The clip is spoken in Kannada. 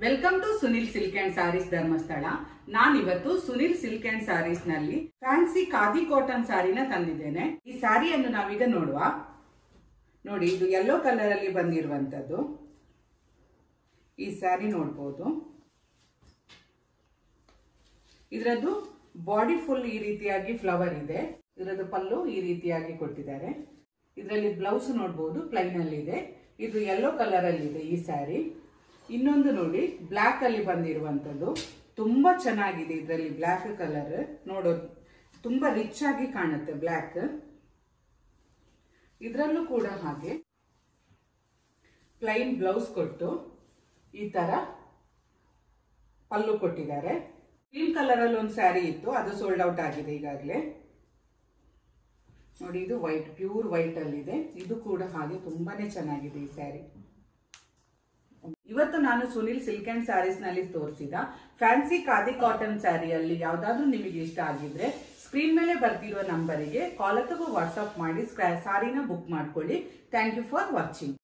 Welcome to Sunil silk and sarees Dharmasthala. ನಾನಿವತ್ತು ಸುನಿಲ್ ಸಿಲ್ಕ್ ಅಂಡ್ ಸಾರೀಸ್ ನಲ್ಲಿ ಫ್ಯಾನ್ಸಿ ಖಾದಿ ಕಾಟನ್ ಸಾರಿನ ತಂದಿದ್ದೇನೆ. ಈ ಸಾರಿಯನ್ನು ನಾವೀಗ ನೋಡುವ. ನೋಡಿ, ಇದು ಯೆಲ್ಲೋ ಕಲರ್ ಅಲ್ಲಿ ಬಂದಿರುವಂತದ್ದು. ಈ ಸಾರಿ ನೋಡಬಹುದು. ಇದರದ್ದು ಬಾಡಿ ಫುಲ್ ಈ ರೀತಿಯಾಗಿ ಫ್ಲವರ್ ಇದೆ. ಇದರದ್ದು ಪಲ್ಲು ಈ ರೀತಿಯಾಗಿ ಕೊಟ್ಟಿದ್ದಾರೆ. ಇದರಲ್ಲಿ ಬ್ಲೌಸ್ ನೋಡಬಹುದು, ಪ್ಲೈನ್ ಅಲ್ಲಿ ಇದೆ. ಇದು ಯೆಲ್ಲೋ ಕಲರ್ ಅಲ್ಲಿ ಇದೆ ಈ ಸ್ಯಾರಿ. ಇನ್ನೊಂದು ನೋಡಿ, ಬ್ಲಾಕ್ ಅಲ್ಲಿ ಬಂದಿರುವಂತದ್ದು. ತುಂಬಾ ಚೆನ್ನಾಗಿದೆ. ಇದರಲ್ಲಿ ಬ್ಲಾಕ್ ಕಲರ್ ನೋಡೋದು ತುಂಬಾ ರಿಚ್ ಆಗಿ ಕಾಣುತ್ತೆ ಬ್ಲಾಕ್. ಇದರಲ್ಲೂ ಕೂಡ ಹಾಗೆ ಪ್ಲೈನ್ ಬ್ಲೌಸ್ ಕೊಟ್ಟು ಈ ತರ ಪಲ್ಲು ಕೊಟ್ಟಿದ್ದಾರೆ. ಗ್ರೀನ್ ಕಲರ್ ಅಲ್ಲಿ ಒಂದು ಸ್ಯಾರಿ ಇತ್ತು, ಅದು ಸೋಲ್ಡ್ ಔಟ್ ಆಗಿದೆ ಈಗಾಗಲೇ. ನೋಡಿ, ಇದು ವೈಟ್, ಪ್ಯೂರ್ ವೈಟ್ ಅಲ್ಲಿ ಇದೆ. ಇದು ಕೂಡ ಹಾಗೆ ತುಂಬಾನೇ ಚೆನ್ನಾಗಿದೆ ಈ ಸ್ಯಾರಿ. ಇವತ್ತು ನಾನು ಸುನಿಲ್ ಸಿಲ್ಕ್ ಅಂಡ್ ಸ್ಯಾರೀಸ್ ನಲ್ಲಿ ತೋರಿಸಿದ ಫ್ಯಾನ್ಸಿ ಖಾದಿ ಕಾಟನ್ ಸ್ಯಾರಿಯಲ್ಲಿ ಯಾವ್ದಾದ್ರು ನಿಮಗೆ ಇಷ್ಟ ಆಗಿದ್ರೆ ಸ್ಕ್ರೀನ್ ಮೇಲೆ ಬರ್ತಿರುವ ನಂಬರಿಗೆ ಕಾಲ್ ಅಥವಾ ವಾಟ್ಸ್ಆಪ್ ಮಾಡಿ ಸಾರಿನ ಬುಕ್ ಮಾಡ್ಕೊಳ್ಳಿ. Thank you for watching.